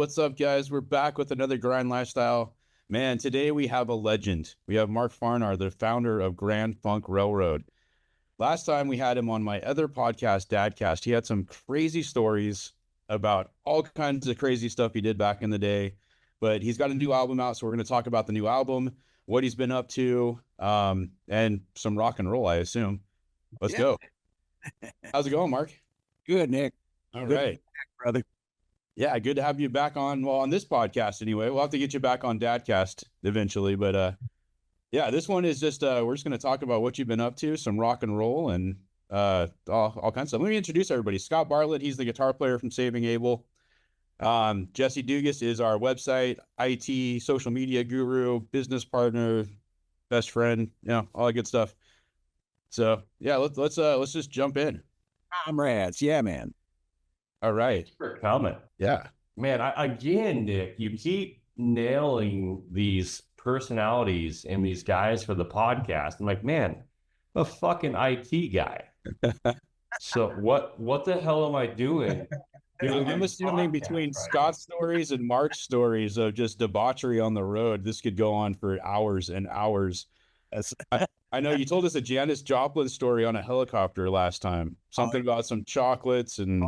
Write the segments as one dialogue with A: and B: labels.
A: What's up, guys? We're back with another Grind Lifestyle. Man, today we have a legend. We have Mark Farner, the founder of Grand Funk Railroad. Last time we had him on my other podcast, Dadcast. He had some crazy stories about all kinds of crazy stuff he did back in the day. But he's got a new album out, so we're going to talk about the new album, what he's been up to, and some rock and roll, I assume. Let's go. How's it going, Mark?
B: Good, Nick.
A: All
B: Good
A: right.
B: brother.
A: Yeah, good to have you back on. Well, on this podcast anyway. We'll have to get you back on Dadcast eventually. But yeah, this one is just we're just going to talk about what you've been up to, some rock and roll, and all kinds of stuff. Let me introduce everybody. Scott Bartlett, he's the guitar player from Saving Abel. Jesse Dugas is our website, IT, social media guru, business partner, best friend, all that good stuff. So yeah, let's just jump in.
B: Comrades, yeah, man.
A: All right.
C: Thanks for coming.
A: Yeah.
C: Man, again, Nick, you keep nailing these personalities and these guys for the podcast. I'm like, man, I'm a fucking IT guy. So what the hell am I doing?
A: I'm assuming between Scott's stories and Mark's stories of just debauchery on the road, this could go on for hours and hours. I know you told us a Janis Joplin story on a helicopter last time. Something about some chocolates and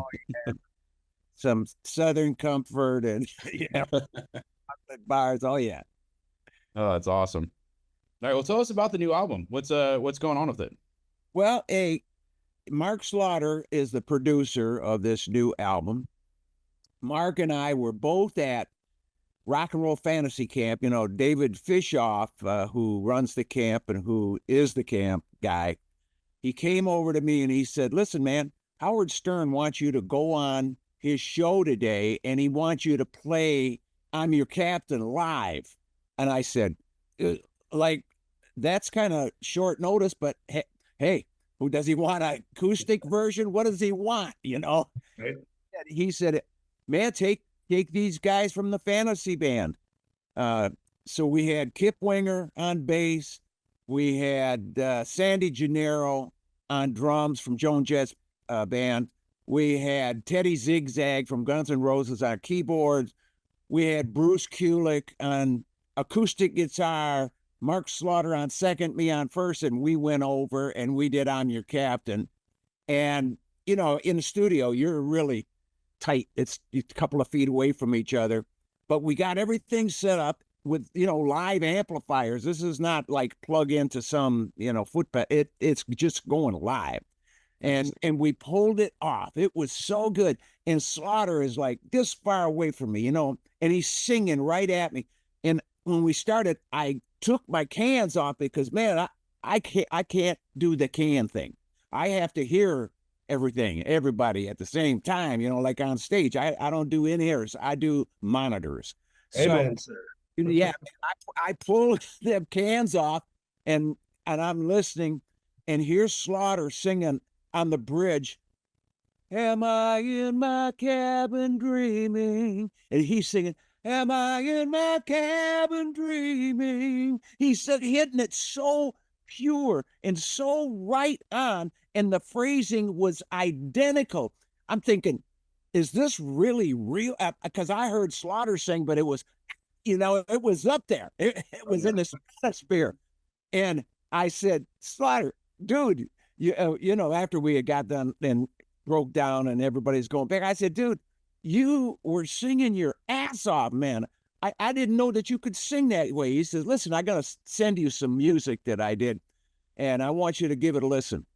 B: some Southern Comfort and bars. Oh yeah.
A: Oh, that's awesome. All right, well, tell us about the new album. What's going on with it?
B: Well, Mark Slaughter is the producer of this new album. Mark and I were both at Rock and Roll Fantasy Camp. David Fishoff, who runs the camp and who is the camp guy, he came over to me and he said, listen, man, Howard Stern wants you to go on his show today and he wants you to play I'm Your Captain live. And I said, that's kind of short notice, but hey, who does he want? An acoustic version? What does he want?
C: Right.
B: He said, man, take these guys from the fantasy band. So we had Kip Winger on bass. We had Sandy Gennaro on drums from Joan Jett's band. We had Teddy Zigzag from Guns N' Roses on keyboards. We had Bruce Kulick on acoustic guitar, Mark Slaughter on second, me on first, and we went over and we did I'm Your Captain. And, in the studio, you're really tight. It's a couple of feet away from each other, but we got everything set up with, live amplifiers. This is not like plug into some, footpad. It's just going live. And we pulled it off. It was so good. And Slaughter is like this far away from me, and he's singing right at me. And when we started, I took my cans off because, man, I can't do the can thing. I have to hear everybody at the same time, like on stage. I don't do in-ears. I do monitors.
C: Amen, sir.
B: Yeah, I pulled the cans off and I'm listening, and here's Slaughter singing on the bridge, am I in my cabin dreaming? And he's singing, am I in my cabin dreaming? He's hitting it so pure and so right on, and the phrasing was identical. I'm thinking, is this really real? Because I heard Slaughter sing, but it was, it was up there. It was in the stratosphere. And I said, Slaughter, dude, after we had got done and broke down and everybody's going back, I said, dude, you were singing your ass off, man. I didn't know that you could sing that way. He says, listen, I got to send you some music that I did, and I want you to give it a listen.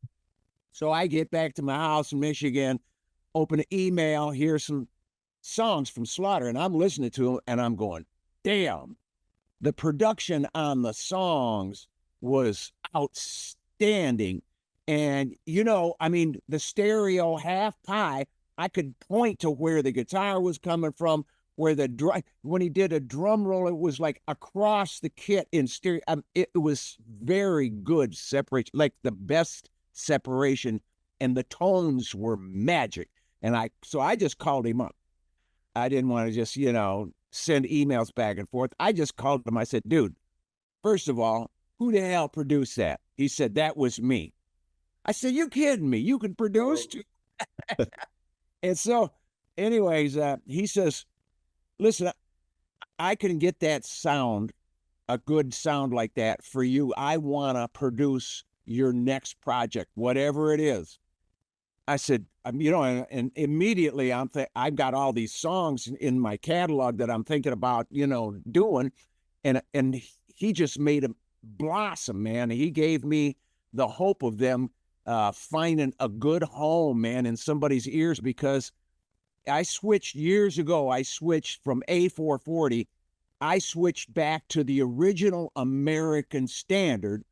B: So I get back to my house in Michigan, open an email, hear some songs from Slaughter, and I'm listening to them, and I'm going, damn, the production on the songs was outstanding. And, the stereo half pie, I could point to where the guitar was coming from, where when he did a drum roll, it was like across the kit in stereo. It was very good separation, like the best separation, and the tones were magic. So I just called him up. I didn't want to just, send emails back and forth. I just called him. I said, dude, first of all, who the hell produced that? He said, that was me. I said, you kidding me? You can produce too? And so anyways, he says, listen, I can get that sound, a good sound like that for you. I want to produce your next project, whatever it is. I said, and immediately I've got all these songs in my catalog that I'm thinking about, doing, and he just made them blossom, man. He gave me the hope of them finding a good home, man, in somebody's ears, because I switched years ago. I switched from A440. I switched back to the original American standard,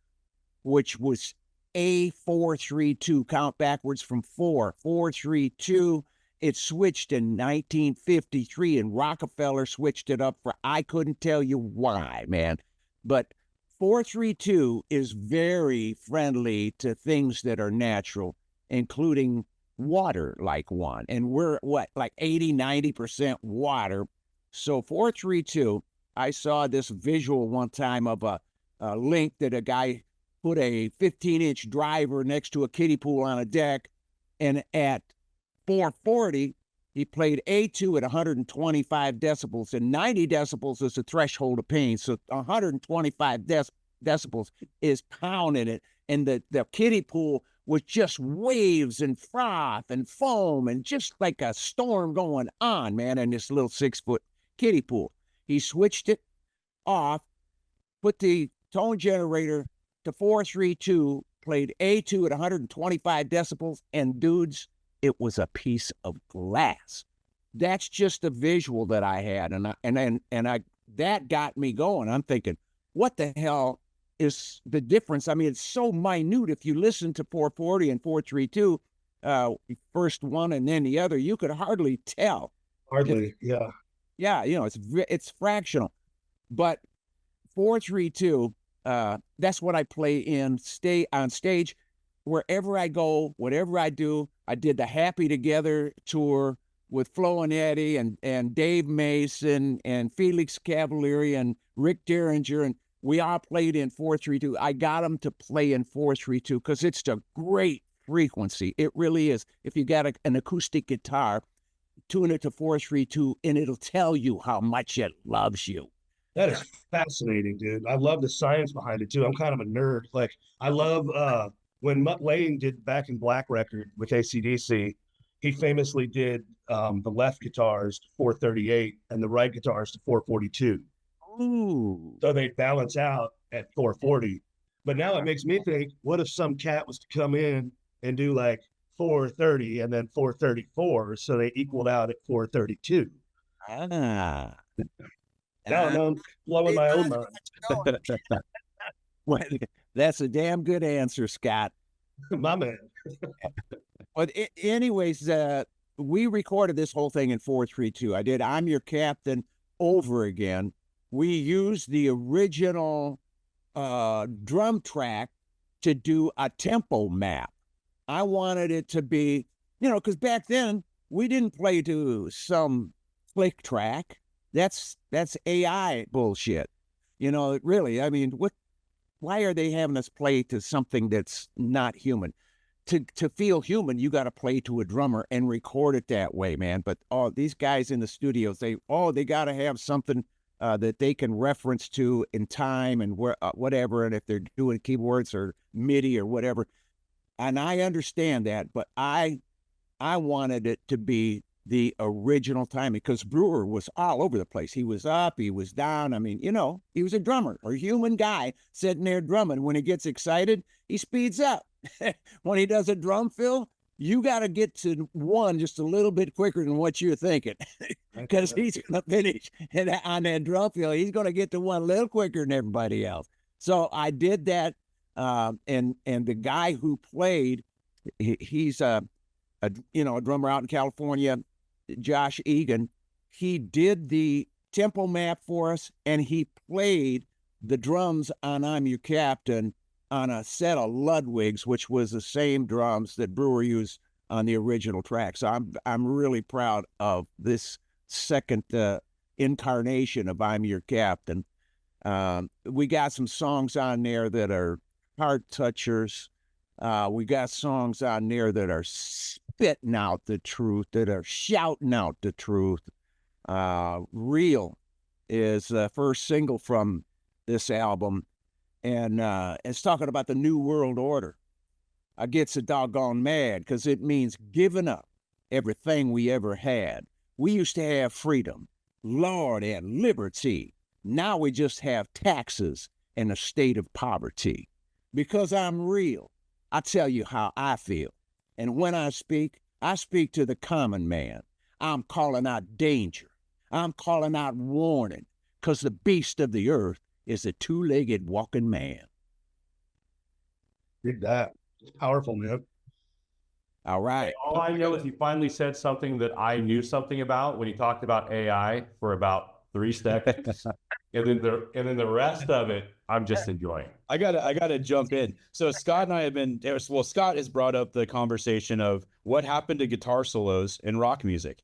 B: which was A432, count backwards from 432. It switched in 1953, and Rockefeller switched it up for, I couldn't tell you why, man. But 432 is very friendly to things that are natural, including water, like one. And we're like 80-90% water. So 432, I saw this visual one time of a link that a guy put a 15-inch driver next to a kiddie pool on a deck, and at 440, he played A2 at 125 decibels, and 90 decibels is the threshold of pain. So 125 decibels is pounding it, and the kiddie pool was just waves and froth and foam and just like a storm going on, man, in this little 6-foot kiddie pool. He switched it off, put the tone generator to 432, played A2 at 125 decibels, and dudes, it was a piece of glass. That's just a visual that I had, and that got me going. I'm thinking, what the hell is the difference? I mean, it's so minute. If you listen to 440 and 432, first one and then the other, you could hardly tell.
D: Hardly, yeah.
B: Yeah, it's fractional. But 432, that's what I play on stage, wherever I go, whatever I do. I did the Happy Together tour with Flo and Eddie and Dave Mason and Felix Cavalieri and Rick Derringer, and we all played in 432. I got them to play in 432 because it's a great frequency. It really is. If you got an acoustic guitar, tune it to 432, and it'll tell you how much it loves you.
D: That is fascinating, dude. I love the science behind it too. I'm kind of a nerd. Like, I love when Mutt Lange did Back in Black record with AC/DC, he famously did the left guitars to 438 and the right guitars to 442.
B: Ooh.
D: So they balance out at 440. But now it makes me think, what if some cat was to come in and do like 430 and then 434, so they equaled out at 432?
B: Ah.
D: Now I'm blowing my own mind.
B: Well, that's a damn good answer, Scott.
D: My man.
B: But anyways, we recorded this whole thing in 432. I did I'm Your Captain over again. We used the original drum track to do a tempo map. I wanted it to be, because back then we didn't play to some click track. That's AI bullshit. Really, I mean, why are they having us play to something that's not human? To feel human, you got to play to a drummer and record it that way, man. But these guys in the studios, they got to have something that they can reference to in time and whatever. And if they're doing keyboards or MIDI or whatever, and I understand that, but I wanted it to be the original timing, because Brewer was all over the place. He was up, he was down. I mean, he was a drummer, a human guy sitting there drumming. When he gets excited, he speeds up. When he does a drum fill, you got to get to one just a little bit quicker than what you're thinking, because he's going to finish on that drum fill. He's going to get to one a little quicker than everybody else. So I did that, and the guy who played, he's a drummer out in California, Josh Egan. He did the tempo map for us, and he played the drums on I'm Your Captain on a set of Ludwigs, which was the same drums that Brewer used on the original track. So I'm really proud of this second incarnation of I'm Your Captain. We got some songs on there that are heart touchers. We got songs on there that are spitting out the truth, that are shouting out the truth. Real is the first single from this album, and it's talking about the New World Order. I get so doggone mad because it means giving up everything we ever had. We used to have freedom, Lord, and liberty. Now we just have taxes and a state of poverty. Because I'm real, I tell you how I feel. And when I speak to the common man. I'm calling out danger. I'm calling out warning, because the beast of the earth is a two-legged walking man.
D: Dig that. It's powerful, man.
B: All right.
C: All I know is he finally said something that I knew something about when he talked about AI for about 3 seconds. and then the rest of it, I'm just enjoying.
A: I gotta jump in. So Scott and I have been, well, Scott has brought up the conversation of what happened to guitar solos in rock music.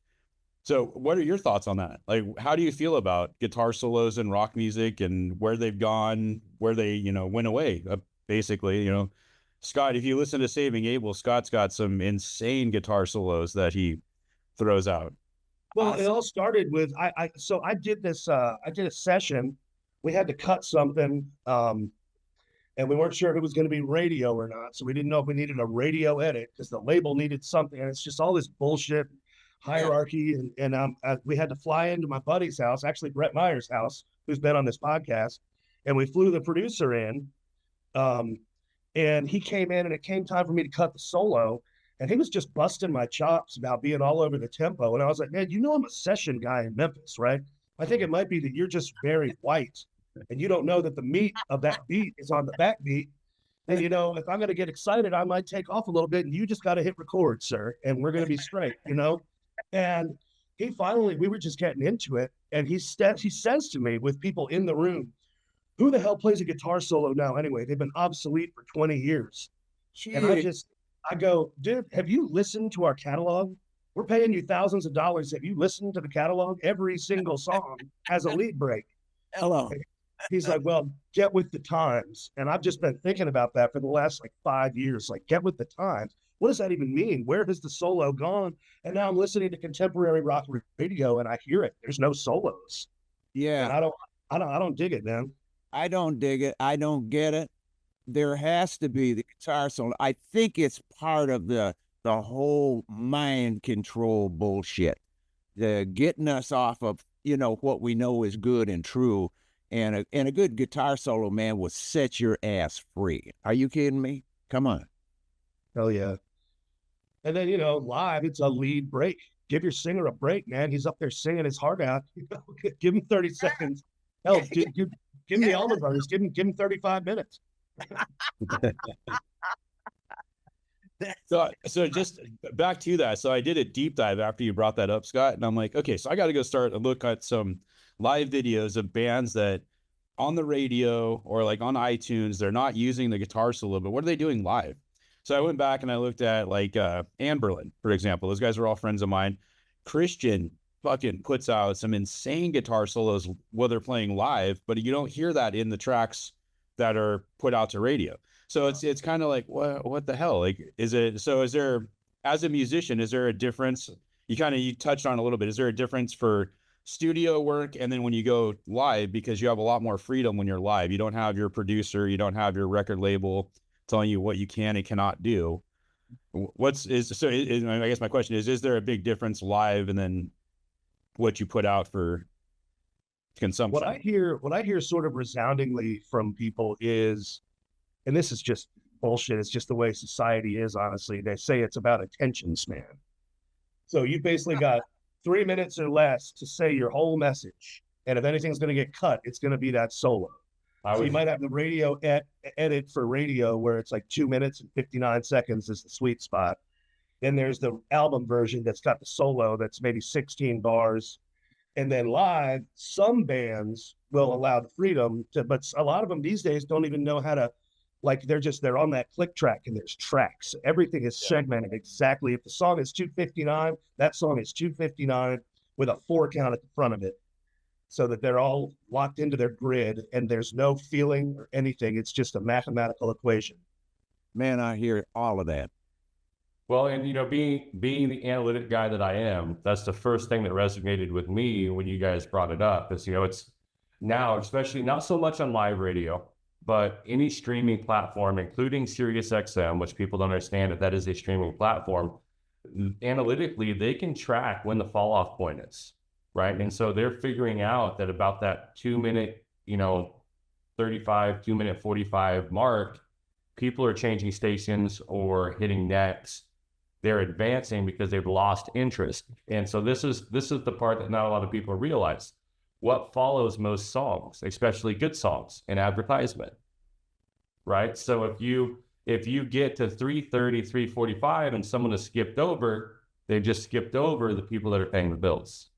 A: So what are your thoughts on that? Like, how do you feel about guitar solos in rock music and where they've gone, where they, went away, basically, Scott, if you listen to Saving Abel, Scott's got some insane guitar solos that he throws out.
D: Well, it all started with I did this I did a session. We had to cut something, and we weren't sure if it was going to be radio or not. So we didn't know if we needed a radio edit because the label needed something, and it's just all this bullshit hierarchy. And we had to fly into my buddy's house, actually Brett Meyer's house, who's been on this podcast, and we flew the producer in. And he came in, and it came time for me to cut the solo. And he was just busting my chops about being all over the tempo. And I was like, man, I'm a session guy in Memphis, right? I think it might be that you're just very white and you don't know that the meat of that beat is on the backbeat. And, if I'm going to get excited, I might take off a little bit, and you just got to hit record, sir. And we're going to be straight, And we were just getting into it. And he says to me, with people in the room, who the hell plays a guitar solo now anyway? They've been obsolete for 20 years. Jeez. And I go, dude, have you listened to our catalog? We're paying you thousands of dollars. Have you listened to the catalog? Every single song has a lead break.
B: Hello.
D: He's like, well, get with the times. And I've just been thinking about that for the last 5 years. Like, get with the times. What does that even mean? Where has the solo gone? And now I'm listening to contemporary rock radio, and I hear it. There's no solos.
B: Yeah.
D: And I don't dig it, man.
B: I don't dig it. I don't get it. There has to be the guitar solo. I think it's part of the whole mind control bullshit. The getting us off of, what we know is good and true. And a good guitar solo, man, will set your ass free. Are you kidding me? Come on.
D: Hell yeah. And then, live, it's a lead break. Give your singer a break, man. He's up there singing his heart out. Give him 30 seconds. Hell, give me all the brothers. Give him 35 minutes.
A: So just back to that. So I did a deep dive after you brought that up, Scott, and I'm like, okay, so I got to go start and look at some live videos of bands that on the radio or like on iTunes, they're not using the guitar solo, but what are they doing live? So I went back and I looked at Anberlin, for example. Those guys are all friends of mine. Christian fucking puts out some insane guitar solos while they're playing live, but you don't hear that in the tracks that are put out to radio. So it's kind of like, what the hell? Like, is there, as a musician, is there a difference? You touched on a little bit. Is there a difference for studio work and then when you go live, because you have a lot more freedom when you're live? You don't have your producer, you don't have your record label telling you what you can and cannot do. I guess my question is there a big difference live and then what you put out for consumption?
D: What I hear sort of resoundingly from people is, and this is just bullshit, it's just the way society is, honestly. They say it's about attention span. So you basically got 3 minutes or less to say your whole message. And if anything's going to get cut, it's going to be that solo. So you might have the radio edit for radio where it's like 2 minutes and 59 seconds is the sweet spot. Then there's the album version that's got the solo that's maybe 16 bars. And then live, some bands will allow the freedom to, but a lot of them these days don't even know how to, they're on that click track and there's tracks. Everything is segmented exactly. If the song is 259, that song is 259 with a 4 count at the front of it, so that they're all locked into their grid and there's no feeling or anything. It's just a mathematical equation.
B: Man, I hear all of that.
C: Well, and being the analytic guy that I am, that's the first thing that resonated with me when you guys brought it up. Is it's now, especially not so much on live radio, but any streaming platform, including SiriusXM, which people don't understand that is a streaming platform. Analytically, they can track when the fall off point is, right? And so they're figuring out that about that 2-minute, 35, 2-minute 45 mark, people are changing stations or hitting next. They're advancing because they've lost interest. And so this is the part that not a lot of people realize. What follows most songs, especially good songs, an advertisement, right? So if you get to 3:30, 3:45 and someone has skipped over, they just skipped over the people that are paying the bills.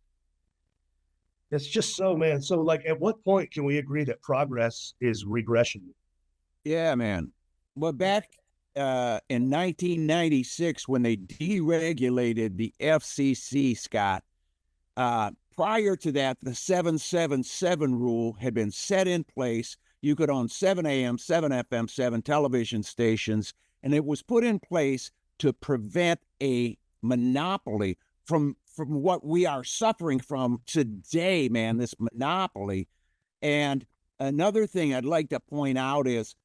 D: It's just so, man. So like, at what point can we agree that progress is regression?
B: Yeah, man. Well, back in 1996, when they deregulated the FCC, Scott, prior to that, the 777 rule had been set in place. You could own 7 AM, 7 FM, 7 television stations, and it was put in place to prevent a monopoly from what we are suffering from today, man, this monopoly. And another thing I'd like to point out is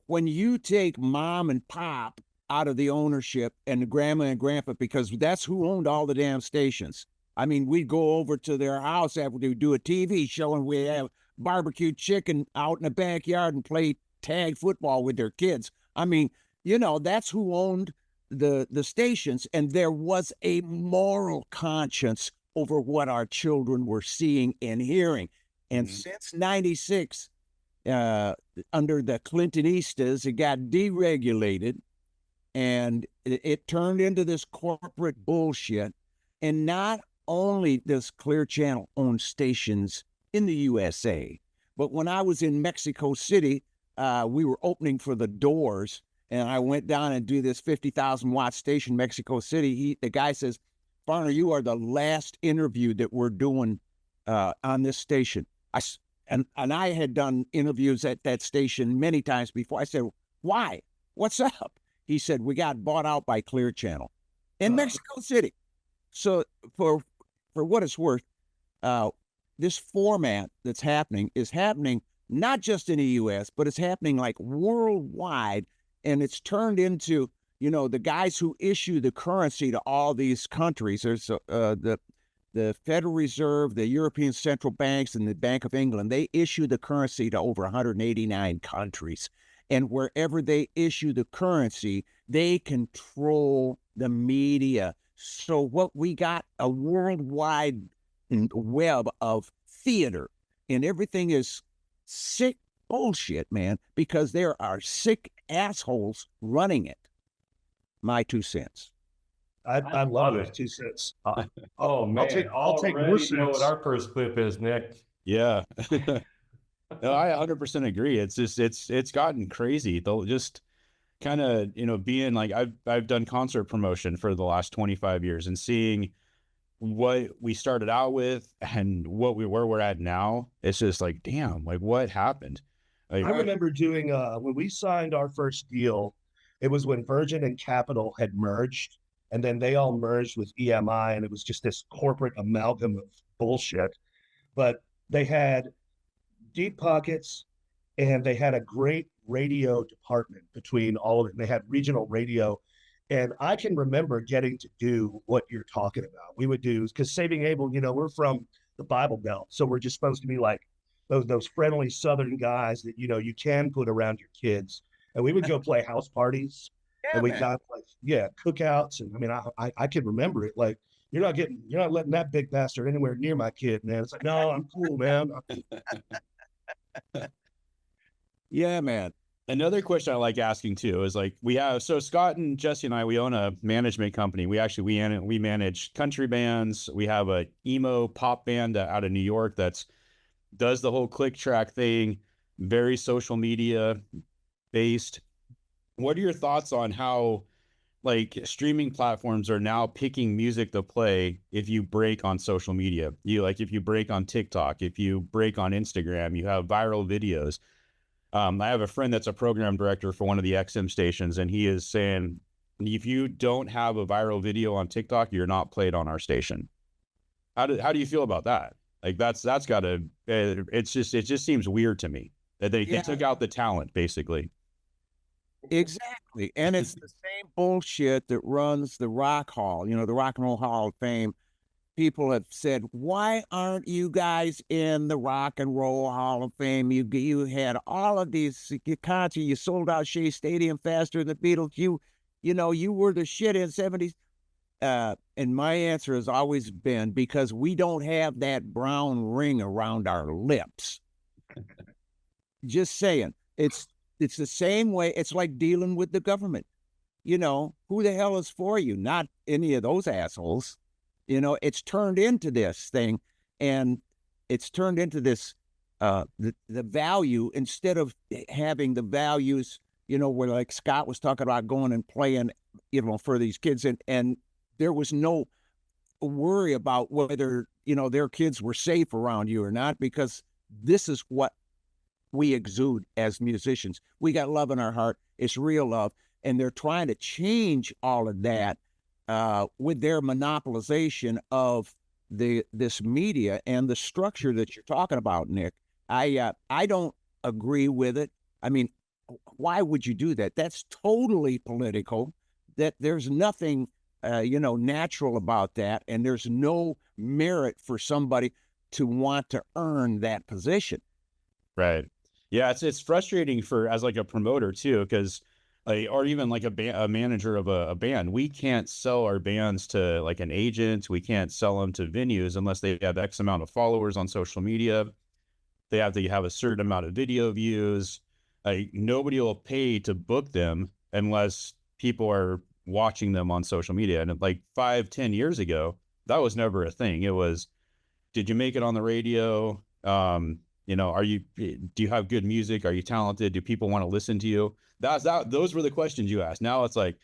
B: when you take mom and pop out of the ownership and the grandma and grandpa, because that's who owned all the damn stations. I mean, we'd go over to their house after we do a TV show and we have barbecue chicken out in the backyard and play tag football with their kids. I mean, that's who owned the stations, and there was a moral conscience over what our children were seeing and hearing. And since 96, under the Clintonistas, it got deregulated, and it turned into this corporate bullshit. And not only does Clear Channel own stations in the USA, but when I was in Mexico City, we were opening for the Doors, and I went down and do this 50,000 watt station, Mexico City. The guy says, "Farner, you are the last interview that we're doing on this station." And I had done interviews at that station many times before. I said, "Why? What's up?" He said, "We got bought out by Clear Channel in Mexico City." So for what it's worth, this format that's happening is happening not just in the U.S., but it's happening like worldwide. And it's turned into, the guys who issue the currency to all these countries. There's the Federal Reserve, the European Central Banks, and the Bank of England. They issue the currency to over 189 countries. And wherever they issue the currency, they control the media. So what we got, a worldwide web of theater, and everything is sick bullshit, man, because there are sick assholes running it. My 2 cents.
D: I love those 2 cents.
C: Oh man,
D: I'll take more
C: cents. You know what our first clip is, Nick?
A: Yeah. No, I 100% agree. It's just it's gotten crazy. They'll just kind of, being like, I've done concert promotion for the last 25 years, and seeing what we started out with and where we're at now, it's just like, damn, like what happened? Like,
D: I remember doing when we signed our first deal, it was when Virgin and Capital had merged, and then they all merged with EMI, and it was just this corporate amalgam of bullshit. But they had deep pockets, and they had a great radio department between all of it. They had regional radio. And I can remember getting to do what you're talking about. We would do, because Saving Abel, we're from the Bible Belt. So we're just supposed to be like those friendly Southern guys that, you can put around your kids. And we would go play house parties.
B: Yeah,
D: and we
B: man.
D: got cookouts. And I mean, I can remember it. Like, you're not letting that big bastard anywhere near my kid, man. It's like, no, I'm cool, man.
B: Yeah, man.
A: another question I like asking too is like, so Scott and Jesse and I, we own a management company. We manage country bands. We have a emo pop band out of New York does the whole click track thing, very social media based. What are your thoughts on how like streaming platforms are now picking music to play if you break on social media? If you break on TikTok, if you break on Instagram, you have viral videos. I have a friend that's a program director for one of the XM stations, and he is saying if you don't have a viral video on TikTok, you're not played on our station. How do you feel about that? Like that's gotta, it just seems weird to me that they took out the talent basically.
B: Exactly. And it's the same bullshit that runs the Rock Hall, the Rock and Roll Hall of Fame. People have said, why aren't you guys in the Rock and Roll Hall of Fame? You had all of these concerts, you sold out Shea Stadium faster than the Beatles. You were the shit in the 70s. And my answer has always been because we don't have that brown ring around our lips. Just saying. It's the same way. It's like dealing with the government. Who the hell is for you? Not any of those assholes. It's turned into this thing, and it's turned into this, the value, instead of having the values, where like Scott was talking about going and playing, for these kids, and there was no worry about whether, their kids were safe around you or not, because this is what we exude as musicians. We got love in our heart. It's real love. And they're trying to change all of that with their monopolization of this media and the structure that you're talking about, Nick. I don't agree with it. I mean, why would you do that? That's totally political. That there's nothing natural about that, and there's no merit for somebody to want to earn that position.
A: Right. Yeah, it's frustrating as like a promoter too, because or even like a manager of a band. We can't sell our bands to like an agent. We can't sell them to venues unless they have X amount of followers on social media. They have to have a certain amount of video views. Nobody will pay to book them unless people are watching them on social media. And like 5-10 years ago, that was never a thing. It was, did you make it on the radio? Do you have good music? Are you talented? Do people want to listen to you? Those were the questions you asked. Now it's like,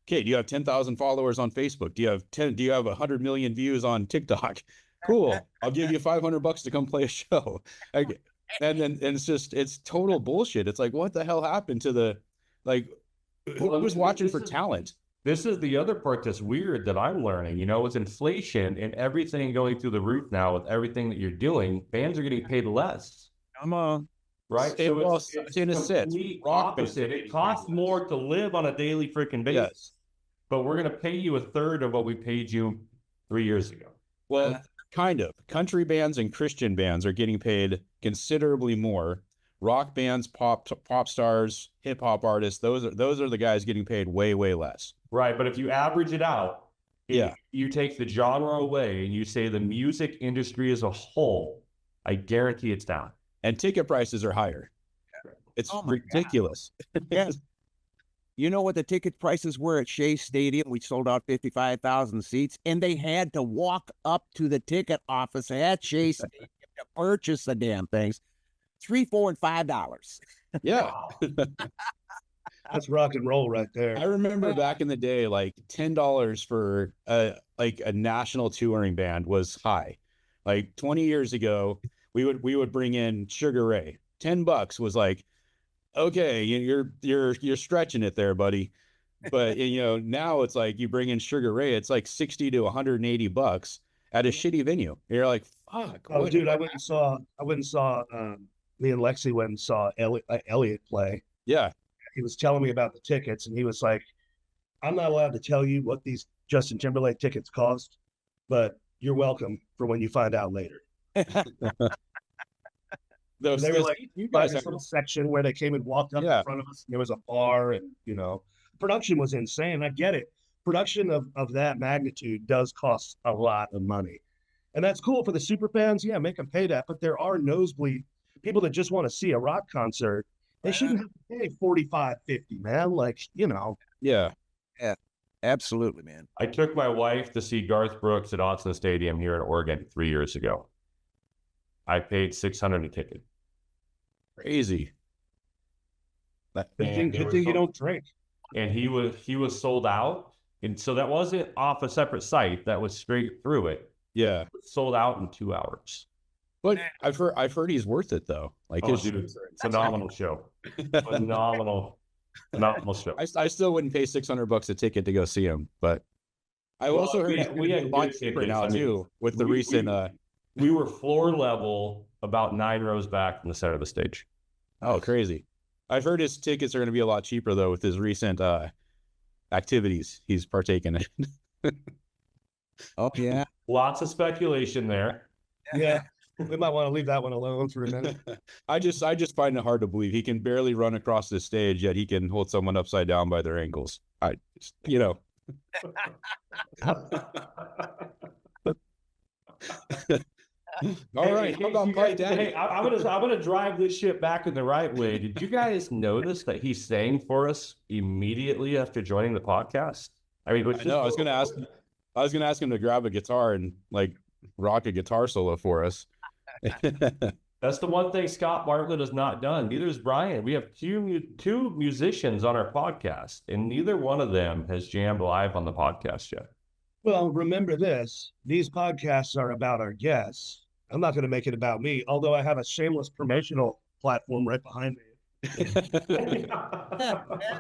A: okay, do you have 10,000 followers on Facebook? Do you have 100 million views on TikTok? Cool. I'll give you $500 to come play a show. And it's total bullshit. It's like, what the hell happened to who was watching for talent?
C: This is the other part that's weird that I'm learning. It's inflation and everything going through the roof now with everything that you're doing. Bands are getting paid less.
B: Come on.
C: Right?
A: It's in a sense.
C: Opposite. It costs more to live on a daily freaking basis. Yes. But we're going to pay you a third of what we paid you 3 years ago.
A: Well, kind of. Country bands and Christian bands are getting paid considerably more. Rock bands, pop stars, hip hop artists, those are the guys getting paid way, way less.
C: Right, but if you average it out, you take the genre away and you say the music industry as a whole, I guarantee it's down.
A: And ticket prices are higher. It's ridiculous.
B: Yes. You know what the ticket prices were at Shea Stadium? We sold out 55,000 seats, and they had to walk up to the ticket office at Shea Stadium to purchase the damn things. $3, $4, and $5.
A: Yeah.
D: That's rock and roll right there.
A: I remember back in the day, like $10 for a national touring band was high. Like 20 years ago, we would bring in Sugar Ray. $10 was like, okay, you're stretching it there, buddy. But now it's like you bring in Sugar Ray, it's like $60 to $180 at a shitty venue. You're like, fuck.
D: Oh, dude, I went and saw me and Lexi went and saw Elliot play.
A: Yeah.
D: He was telling me about the tickets, and he was like, I'm not allowed to tell you what these Justin Timberlake tickets cost, but you're welcome for when you find out later. They were like, you guys have a section where they came and walked up in front of us, and there was a bar, and production was insane. I get it. Production of that magnitude does cost a lot of money. And that's cool for the super fans. Yeah, make them pay that. But there are nosebleed people that just want to see a rock concert. They shouldn't have to pay $45, $50, man.
A: Yeah.
B: Yeah, absolutely, man.
C: I took my wife to see Garth Brooks at Autzen Stadium here in Oregon 3 years ago. I paid $600 a ticket.
A: Crazy.
D: Good thing you don't drink.
C: And he was sold out. And so that wasn't off a separate site. That was straight through it.
A: Yeah.
C: Sold out in 2 hours.
A: But I've heard he's worth it though. Like
C: dude, phenomenal show. Phenomenal. Phenomenal show.
A: I still wouldn't pay $600 a ticket to go see him, but I
C: Well,
A: also heard
C: we-
A: it's gonna
C: we
A: be
C: had
A: a lot
C: good
A: cheaper
C: tickets.
A: now
C: I mean,
A: too, with the
C: we-
A: recent.
C: We were floor level, about 9 rows back from the center of the stage.
A: Oh, crazy! I've heard his tickets are going to be a lot cheaper though with his recent activities he's partaken in.
B: Oh yeah.
C: Lots of speculation there.
D: Yeah, we might want to leave that one alone for a minute.
A: I just find it hard to believe he can barely run across the stage, yet he can hold someone upside down by their ankles. All right, how about Bite Daddy?
C: Hey, I'm gonna drive this ship back in the right way. Did you guys notice that he sang for us immediately after joining the podcast? I mean,
A: I know. I was gonna ask him to grab a guitar and like rock a guitar solo for us.
C: That's the one thing Scott Bartlett has not done. Neither has Brian. We have two musicians on our podcast, and neither one of them has jammed live on the podcast yet.
D: Well, remember this, these podcasts are about our guests. I'm not going to make it about me, although I have a shameless promotional platform right behind me.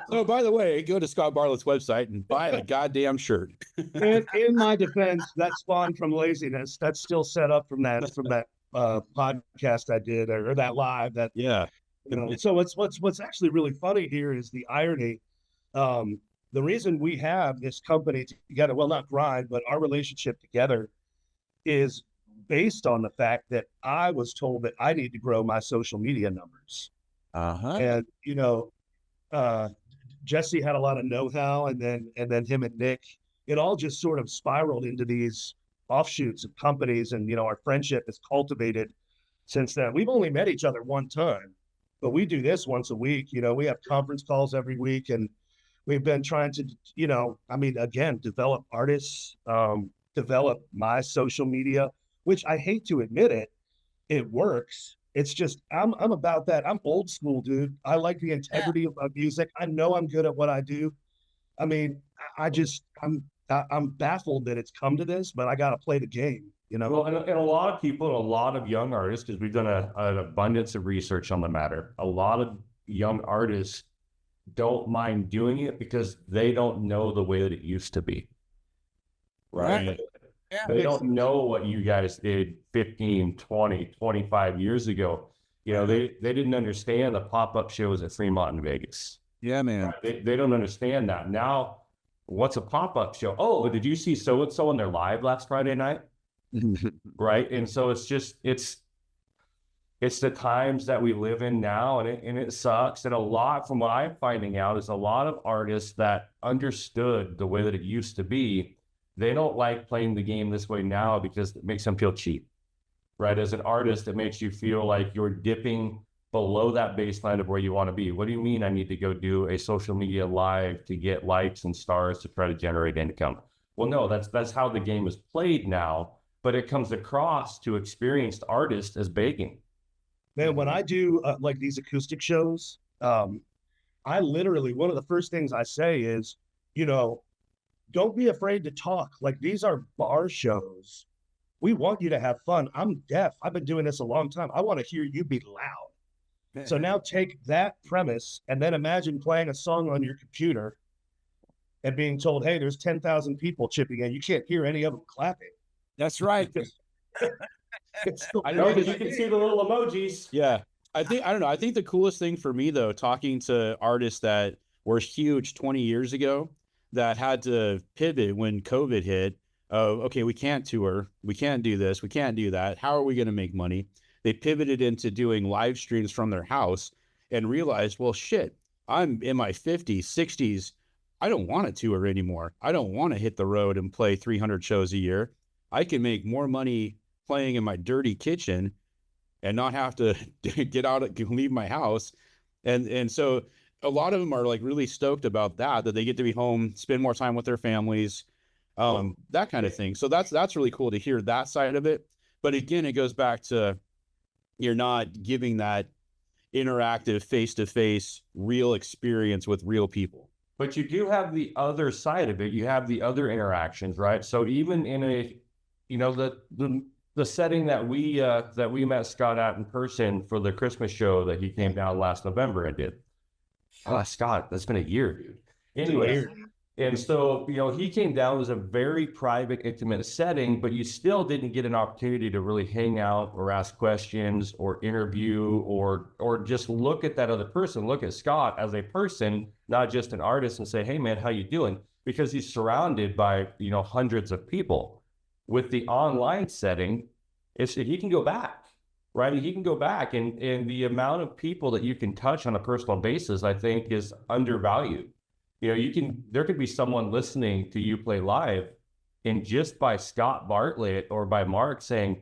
A: So, by the way, go to Scott Bartlett's website and buy the goddamn shirt.
D: In my defense, that spawned from laziness. That's still set up from that podcast I did, or that live. That
A: Yeah.
D: So what's actually really funny here is the irony. The reason we have this company together, well, not Grind, but our relationship together, is based on the fact that I was told that I need to grow my social media numbers. And Jesse had a lot of know-how, and then him and Nick, it all just sort of spiraled into these offshoots of companies, and our friendship has cultivated since then. We've only met each other one time, but we do this once a week. We have conference calls every week, and we've been trying to, again, develop artists, develop my social media, which I hate to admit it works. It's just, I'm about that. I'm old school, dude. I like the integrity of music. I know I'm good at what I do. I mean, I'm baffled that it's come to this, but I got to play the game,
C: Well, and a lot of people, and a lot of young artists, because we've done an abundance of research on the matter. A lot of young artists don't mind doing it because they don't know the way that it used to be. Right?
B: Yeah.
C: They don't know what you guys did 15, 20, 25 years ago. They didn't understand the pop-up shows at Fremont in Vegas.
B: Yeah, man.
C: They don't understand that. Now, what's a pop-up show? Oh, but did you see so-and-so on their live last Friday night? Right? And so it's the times that we live in now, and it sucks. And a lot, from what I'm finding out, is a lot of artists that understood the way that it used to be, they don't like playing the game this way now because it makes them feel cheap, right? As an artist, it makes you feel like you're dipping below that baseline of where you want to be. What do you mean I need to go do a social media live to get likes and stars to try to generate income? Well, no, that's how the game is played now, but it comes across to experienced artists as begging.
D: Man, when I do like these acoustic shows, I literally, one of the first things I say is, don't be afraid to talk. Like, these are bar shows. We want you to have fun. I'm deaf. I've been doing this a long time. I want to hear you be loud. So now take that premise and then imagine playing a song on your computer and being told, hey, there's 10,000 people chipping in. You can't hear any of them clapping.
B: That's right.
A: I know
C: You can see the little emojis.
A: Yeah. I don't know. I think the coolest thing for me though, talking to artists that were huge 20 years ago that had to pivot when COVID hit. Oh, okay, we can't tour. We can't do this. We can't do that. How are we going to make money? They pivoted into doing live streams from their house and realized, well, shit, I'm in my 50s, 60s. I don't want to tour anymore. I don't want to hit the road and play 300 shows a year. I can make more money playing in my dirty kitchen and not have to get out and leave my house. And so a lot of them are like really stoked about that they get to be home, spend more time with their families, that kind of thing. So that's really cool to hear that side of it. But again, it goes back to, you're not giving that interactive face-to-face real experience with real people.
C: But you do have the other side of it. You have the other interactions, right? So even in a, the setting that we met Scott at in person for the Christmas show that he came down last November and did, Scott, that's been a year, dude.
D: It's
C: Anyway,
D: weird.
C: and so, he came down, it was a very private, intimate setting, but you still didn't get an opportunity to really hang out or ask questions or interview or just look at that other person, look at Scott as a person, not just an artist, and say, hey man, how you doing? Because he's surrounded by, hundreds of people. With the online setting, he can go back, right? He can go back, and the amount of people that you can touch on a personal basis, I think, is undervalued. There could be someone listening to you play live, and just by Scott Bartlett or by Mark saying,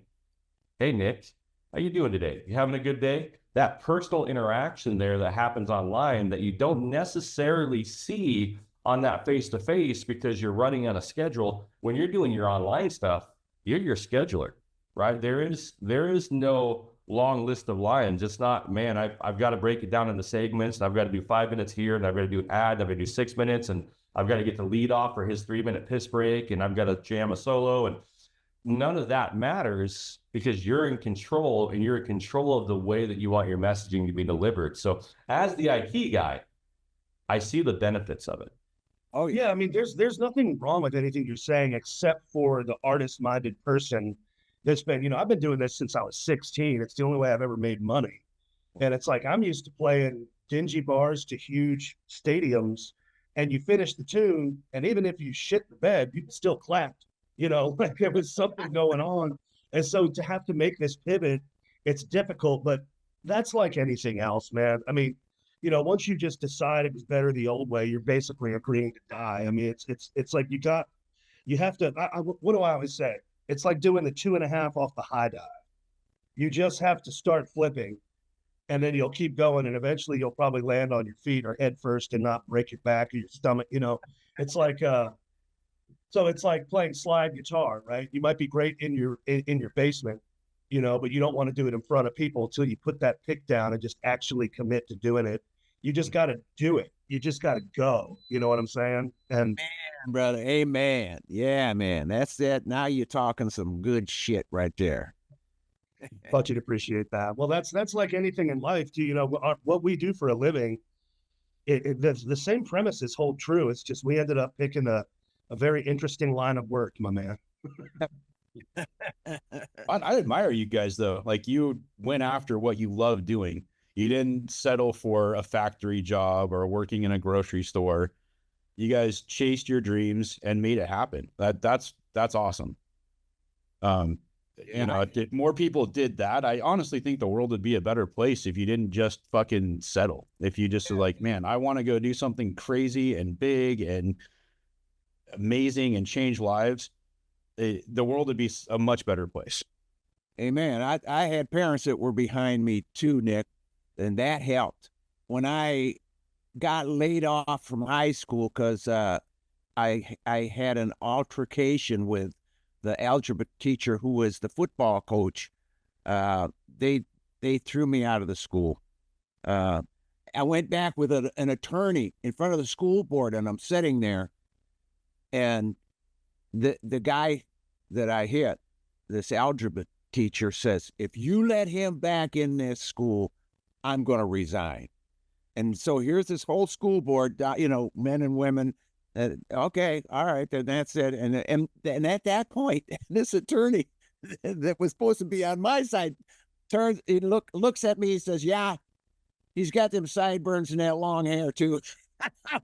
C: hey, Nick, how you doing today? You having a good day? That personal interaction there that happens online that you don't necessarily see on that face-to-face because you're running on a schedule. When you're doing your online stuff, you're your scheduler, right? There is no long list of lines. It's not, man, I've got to break it down into segments, and I've got to do 5 minutes here, and I've got to do an ad, and I've got to do 6 minutes, and I've got to get the lead off for his 3-minute piss break, and I've got to jam a solo, and none of that matters because you're in control, and you're in control of the way that you want your messaging to be delivered. So as the IT guy, I see the benefits of it.
D: Oh yeah, I mean, there's nothing wrong with anything you're saying except for the artist-minded person that's been, I've been doing this since I was 16. It's the only way I've ever made money. And it's like, I'm used to playing dingy bars to huge stadiums, and you finish the tune, and even if you shit the bed, you can still clap, like there was something going on. And so to have to make this pivot, it's difficult, but that's like anything else, man. I mean, once you just decide it was better the old way, you're basically agreeing to die. I mean, it's like you have to, what do I always say? It's like doing the 2.5 off the high dive. You just have to start flipping, and then you'll keep going, and eventually you'll probably land on your feet or head first and not break your back or your stomach. It's like, so it's like playing slide guitar, right? You might be great in your basement, but you don't want to do it in front of people until you put that pick down and just actually commit to doing it. You just got to do it. You just got to go. You know what I'm saying? And
B: Man, brother, amen. Yeah, man, that's it. Now you're talking some good shit right there.
D: thought you'd appreciate that. Well, that's like anything in life too. What we do for a living, the same premises hold true. It's just we ended up picking a very interesting line of work, my man.
A: I admire you guys though. Like, you went after what you love doing. You didn't settle for a factory job or working in a grocery store. You guys chased your dreams and made it happen. That's awesome. If more people did that, I honestly think the world would be a better place if you didn't just fucking settle. If you just were like, man, I want to go do something crazy and big and amazing and change lives, the world would be a much better place.
B: Amen. I had parents that were behind me too, Nick, and that helped. When I got laid off from high school because I had an altercation with the algebra teacher who was the football coach. They threw me out of the school. I went back with an attorney in front of the school board, and I'm sitting there, and the guy that I hit, this algebra teacher, says, if you let him back in this school, I'm going to resign. And so here's this whole school board, men and women. Okay, all right, then that's it. And at that point, this attorney that was supposed to be on my side looks at me, he says, yeah, he's got them sideburns and that long hair too.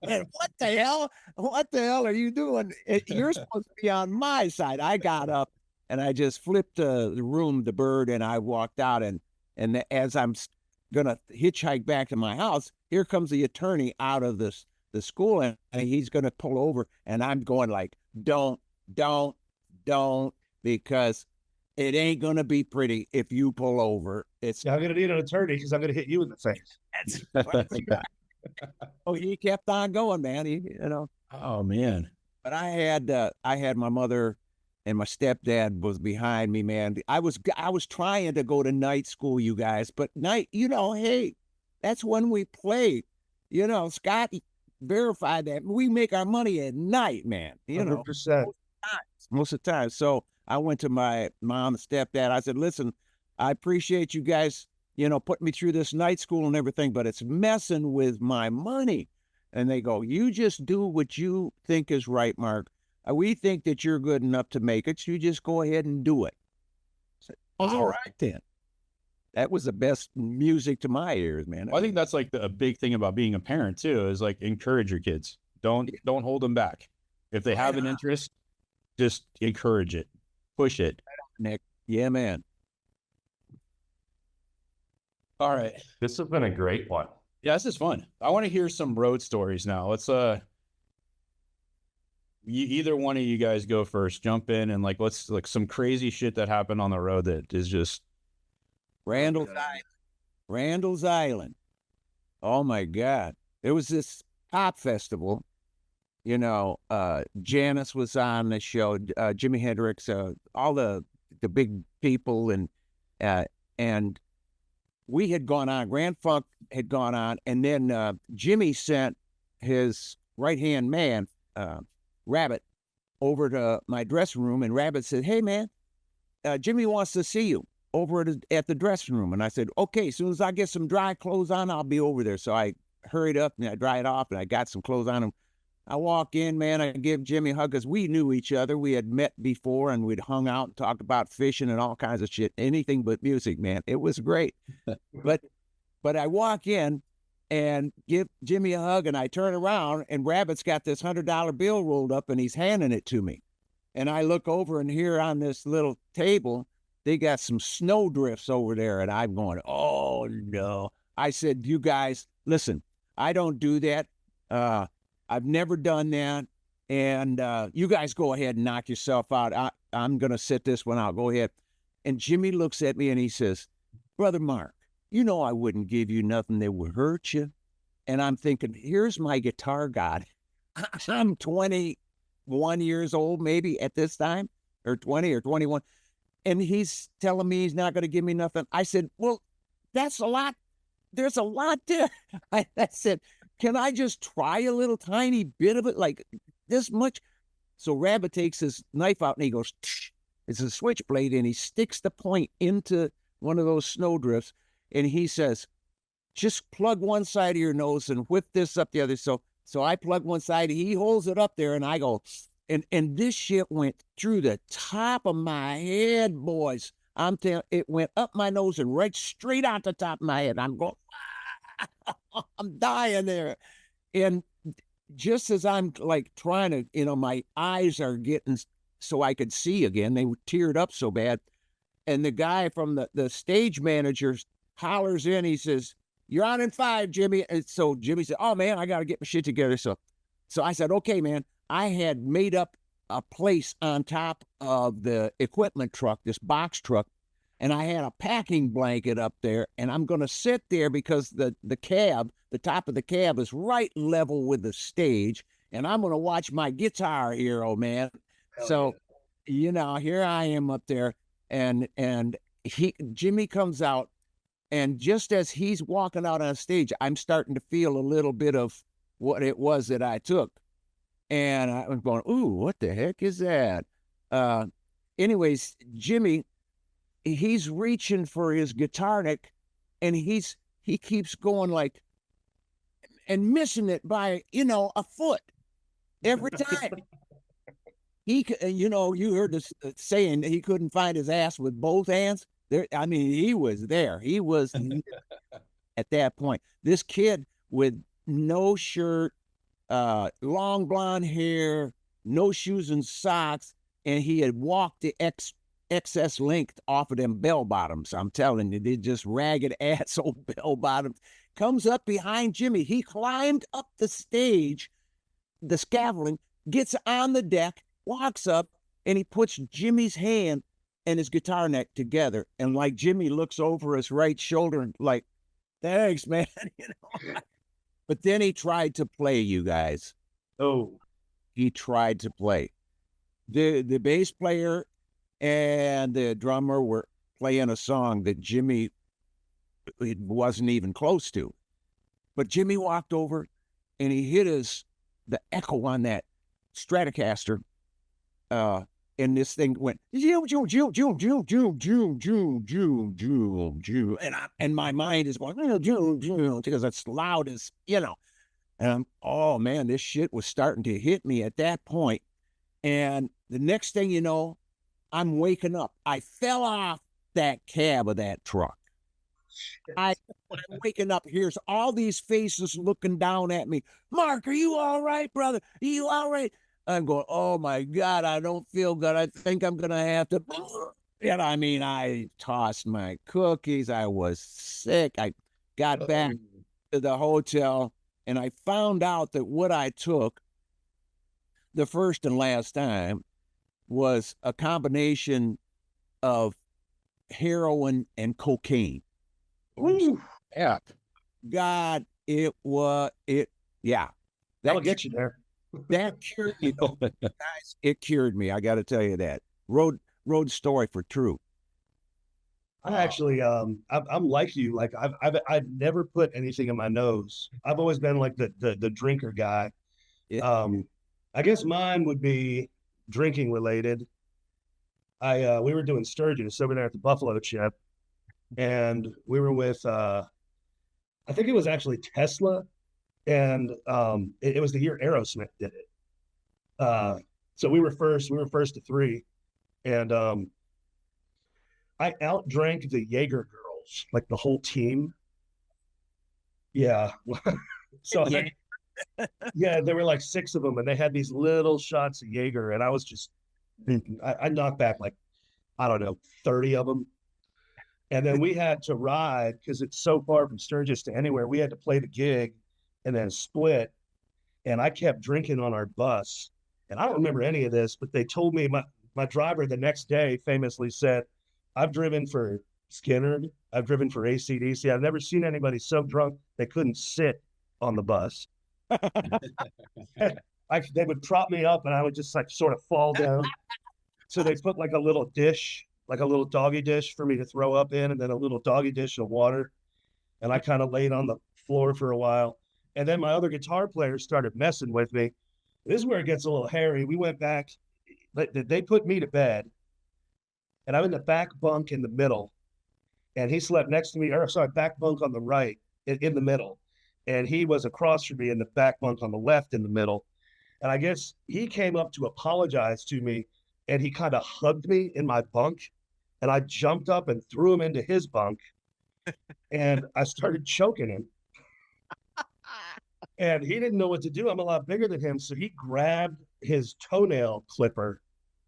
B: And what the hell? What the hell are you doing? You're supposed to be on my side. I got up and I just flipped the bird, and I walked out. And as I'm gonna hitchhike back to my house, here comes the attorney out of the school, and he's gonna pull over, and I'm going like, don't, because it ain't gonna be pretty if you pull over. I'm
D: gonna need an attorney because I'm gonna hit you in the face.
B: Oh, he kept on going, man.
A: Oh man.
B: But I had my mother and my stepdad was behind me, man. I was trying to go to night school, you guys, but night, hey, that's when we play. Scott verified that we make our money at night, man.
D: 100%.
B: Most of the time. So I went to my mom and stepdad. I said, listen, I appreciate you guys put me through this night school and everything, but it's messing with my money. And they go, you just do what you think is right, Mark. We think that you're good enough to make it. So you just go ahead and do it. I said, all right, then. That was the best music to my ears, man.
A: Well, I think that's like a big thing about being a parent too, is like encourage your kids. Don't hold them back. If they have an interest, just encourage it, push it.
B: Nick. Yeah, man.
A: All right.
C: This has been a great one.
A: Yeah, this is fun. I want to hear some road stories now. Let's either one of you guys go first. Jump in and let's some crazy shit that happened on the road that is just
B: Randall's Island. Randall's Island. Oh my God. There was this pop festival. Janice was on the show, Jimi Hendrix, all the big people, and we had gone on, Grand Funk had gone on, and then Jimmy sent his right-hand man, Rabbit, over to my dressing room, and Rabbit said, hey, man, Jimmy wants to see you over at the dressing room. And I said, okay, as soon as I get some dry clothes on, I'll be over there. So I hurried up and I dried off and I got some clothes on. And I walk in, man, I give Jimmy a hug because we knew each other. We had met before and we'd hung out and talked about fishing and all kinds of shit, anything but music, man. It was great. But I walk in and give Jimmy a hug and I turn around and Rabbit's got this $100 bill rolled up and he's handing it to me. And I look over and here on this little table, they got some snow drifts over there. And I'm going, oh no. I said, you guys, listen, I don't do that. I've never done that. And you guys go ahead and knock yourself out. I'm going to sit this one out. Go ahead. And Jimmy looks at me and he says, Brother Mark, I wouldn't give you nothing that would hurt you. And I'm thinking, here's my guitar god. I'm 21 years old, maybe at this time, or 20 or 21. And he's telling me he's not going to give me nothing. I said, well, that's a lot. There's a lot there. I said, can I just try a little tiny bit of it, like this much? So Rabbit takes his knife out and he goes, tsh. It's a switchblade, and he sticks the point into one of those snowdrifts. And he says, just plug one side of your nose and whip this up the other. So I plug one side, he holds it up there, and I go, and this shit went through the top of my head, boys. I'm telling, it went up my nose and right straight out the top of my head. I'm going, I'm dying there. And just as I'm trying to, my eyes are getting so I could see again, they teared up so bad. And the guy from the stage manager hollers in, he says, you're on in 5, Jimmy. And so Jimmy said, oh man, I got to get my shit together. So I said, okay, man. I had made up a place on top of the equipment truck, this box truck, and I had a packing blanket up there, and I'm going to sit there because the cab, the top of the cab is right level with the stage, and I'm going to watch my Guitar Hero, man.
D: Hell
B: so, here I am up there, and Jimmy comes out, and just as he's walking out on stage, I'm starting to feel a little bit of what it was that I took. And I was going, ooh, what the heck is that? Anyways, Jimmy, he's reaching for his guitar neck, and he keeps going and missing it by, a foot every time. You heard this saying that he couldn't find his ass with both hands. He was there. He was at that point. This kid with no shirt, long blonde hair, no shoes and socks, and he had walked the excess length off of them bell bottoms. I'm telling you, they're just ragged ass old bell bottoms. Comes up behind Jimmy. He climbed up the stage, the scaffolding, gets on the deck, walks up, and he puts Jimmy's hand and his guitar neck together. And Jimmy looks over his right shoulder and thanks, man. But then he tried to play, you guys.
D: Oh,
B: he tried to play. The bass player and the drummer were playing a song that Jimmy wasn't even close to. But Jimmy walked over and he hit the echo on that Stratocaster, and and this thing went zoom, zoom, zoom, zoom, zoom, zoom, zoom, zoom, zoom, zoom, zoom, and my mind is going zoom, zoom, because it's loud as and oh man, this shit was starting to hit me at that point, and the next thing you know, I'm waking up. I fell off that cab of that truck. I'm waking up. Here's all these faces looking down at me. Mark, are you all right, brother? Are you all right? I'm going, oh my God, I don't feel good. I think I'm going to have to. And I mean, I tossed my cookies. I was sick. I got back to the hotel and I found out that what I took the first and last time was a combination of heroin and cocaine.
A: Ooh, yeah.
B: God, it was it. Yeah,
D: That'll get you there.
B: that cured me, though. Guys. It cured me. I got to tell you that. Road story for true.
D: I actually, I'm like you. Like I've never put anything in my nose. I've always been like the drinker guy.
B: Yeah.
D: I guess mine would be drinking related. We were doing Sturgis over there at the Buffalo Chip, and we were with I think it was actually Tesla, and it was the year Aerosmith did it. So we were first to three, and I outdrank the Jaeger girls, like the whole team. Yeah. So yeah, there were like 6 of them, and they had these little shots of Jaeger, and I was just, I knocked back like, I don't know, 30 of them. And then we had to ride because it's so far from Sturgis to anywhere. We had to play the gig and then split. And I kept drinking on our bus. And I don't remember any of this, but they told me my driver the next day famously said, I've driven for Skinner. I've driven for AC/DC. I've never seen anybody so drunk they couldn't sit on the bus. They would prop me up and I would just like sort of fall down. So they put like a little dish, like a little doggy dish for me to throw up in, and then a little doggy dish of water. And I kind of laid on the floor for a while. And then my other guitar player started messing with me. This is where it gets a little hairy. We went back. They put me to bed, and I'm in the back bunk in the middle. And he slept next to me, or sorry, back bunk on the right in the middle. And he was across from me in the back bunk on the left in the middle. And I guess he came up to apologize to me, and he kind of hugged me in my bunk. And I jumped up and threw him into his bunk. And I started choking him. And he didn't know what to do. I'm a lot bigger than him. So he grabbed his toenail clipper,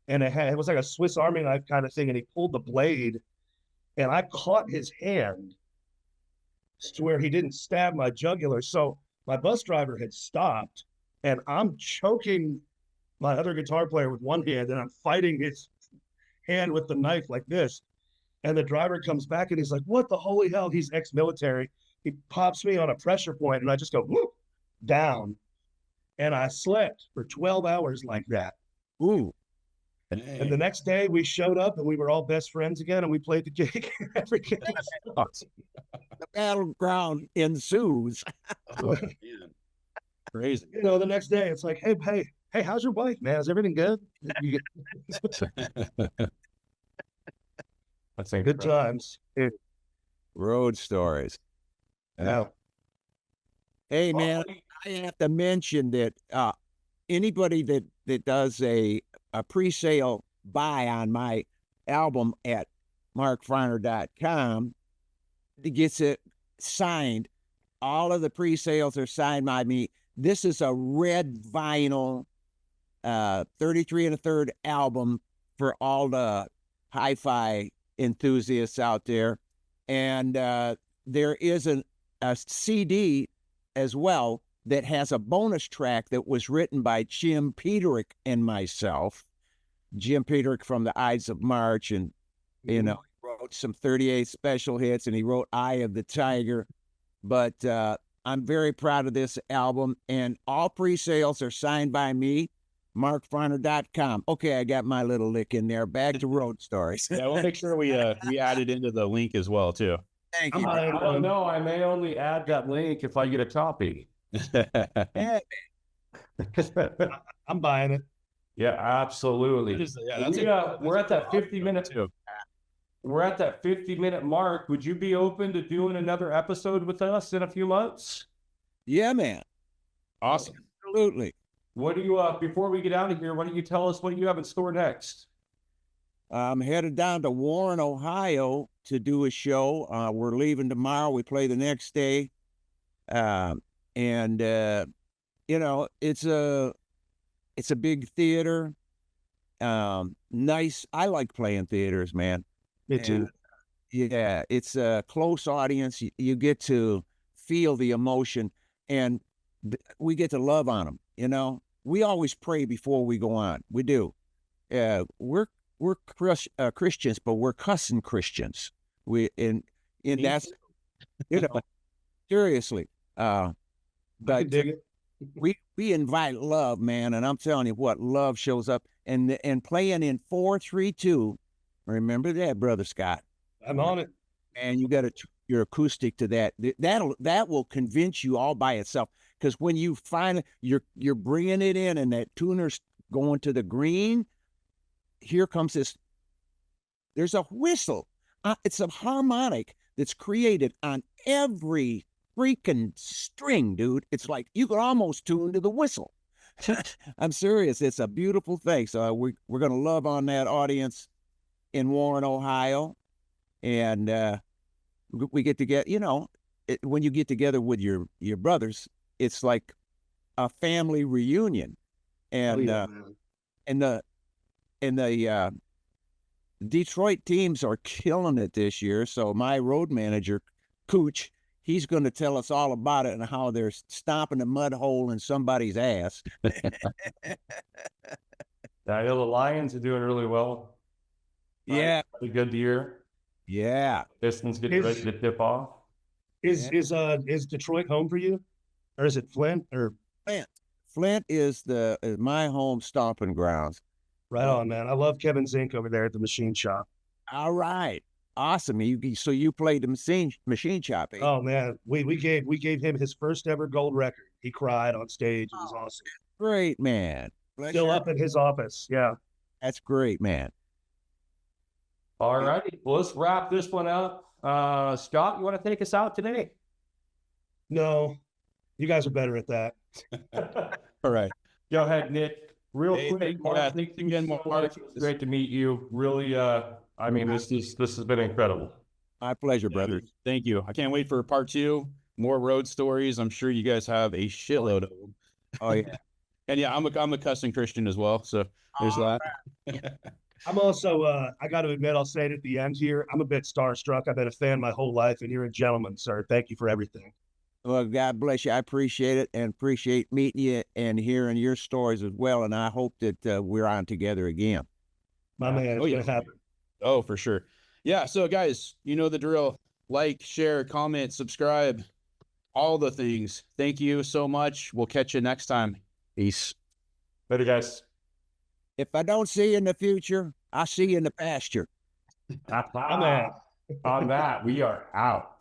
D: and it was like a Swiss Army knife kind of thing. And he pulled the blade, and I caught his hand to where he didn't stab my jugular. So my bus driver had stopped, and I'm choking my other guitar player with one hand, and I'm fighting his hand with the knife like this. And the driver comes back and he's like, what the holy hell? He's ex-military. He pops me on a pressure point, and I just go whoop, down. And I slept for 12 hours like that.
B: Ooh.
D: And the next day we showed up and we were all best friends again, and we played the gig every day.
B: The battleground ensues.
A: Oh, man. Crazy.
D: You know, the next day it's like, hey, how's your wife, man? Is everything good?
C: That's
D: Good times.
B: Road stories.
D: Yeah.
B: Hey man, I have to mention that anybody that does a pre-sale buy on my album at markfarner.com gets it signed. All of the pre-sales are signed by me. This is a red vinyl 33 1/3 album for all the hi-fi enthusiasts out there. And there is a CD as well that has a bonus track that was written by Jim Peterick and myself. Jim Peterick from the Ides of March, and you know, he wrote some 38 special hits, and he wrote Eye of the Tiger. But I'm very proud of this album, and all pre-sales are signed by me, markfarner.com. Okay, I got my little lick in there. Back to Road Stories.
A: Yeah, we'll make sure we add it into the link as well too.
B: Thank
D: I'm
B: you.
D: buying
C: I don't
D: one.
C: know. I may only add that link if I get a copy.
B: Yeah,
D: I'm buying it.
C: Yeah, absolutely. We're at that 50-minute
A: too.
C: We're at that 50-minute mark. Would you be open to doing another episode with us in a few months?
B: Yeah, man.
A: Awesome.
B: Absolutely.
C: What do you before we get out of here, why don't you tell us what you have in store next?
B: I'm headed down to Warren, Ohio to do a show. We're leaving tomorrow. We play the next day. And you know, it's a big theater. Nice. I like playing theaters, man.
D: Me too.
B: And, yeah, it's a close audience. You get to feel the emotion, and we get to love on them. You know, we always pray before we go on. We do. We're Christians, but we're cussing Christians. And that's, you know, seriously.
D: I
B: But
D: can dig it.
B: we invite love, man, and I'm telling you what, love shows up. And playing in 4-3-2. Remember that, Brother Scott.
D: I'm on it.
B: And you got your acoustic to that. That will convince you all by itself. Because when you find you're bringing it in, and that tuner's going to the green, here comes this. There's a whistle. It's a harmonic that's created on every freaking string, dude. It's like you could almost tune to the whistle. I'm serious. It's a beautiful thing. So we're gonna love on that audience in Warren, Ohio, and we get to get, you know, when you get together with your brothers, it's like a family reunion, and the Detroit teams are killing it this year. So my road manager, Cooch, he's going to tell us all about it and how they're stomping a mud hole in somebody's ass.
C: I know the Lions are doing really well.
B: Yeah.
C: A good year.
B: Yeah.
C: Pistons getting ready to tip off.
D: Is Detroit home for you, or is it Flint or
B: Flint? Flint is my home stomping grounds.
D: right on, man? I love Kevin Zink over there at the machine shop.
B: All right. Awesome. So you played the machine shop. Eh?
D: Oh man, we gave him his first ever gold record. He cried on stage. It was awesome.
B: Great, man.
D: Still up in his office. Yeah.
B: That's great, man.
C: All righty. Well, let's wrap this one up. Scott, you want to take us out today?
D: No, you guys are better at that.
A: All right.
C: Go ahead, Nick. Real
A: Hey,
C: quick.
A: thanks again, Mark.
C: It's great to meet you. Really, I mean, this has been incredible.
B: My pleasure, brother.
A: Thank you. I can't wait for part 2. More road stories. I'm sure you guys have a shitload of them.
B: Oh yeah.
A: And yeah, I'm a cussing Christian as well. So there's that.
D: I'm also, I got to admit, I'll say it at the end here. I'm a bit starstruck. I've been a fan my whole life, and you're a gentleman, sir. Thank you for everything.
B: Well, God bless you. I appreciate it, and appreciate meeting you and hearing your stories as well. And I hope that we're on together again.
D: My man, it's
A: yeah.
D: going to happen.
A: Oh, for sure. Yeah. So guys, you know the drill. Like, share, comment, subscribe, all the things. Thank you so much. We'll catch you next time. Peace.
C: Later, guys.
B: If I don't see you in the future, I'll see you in the pasture.
D: My man.
C: On that, we are out.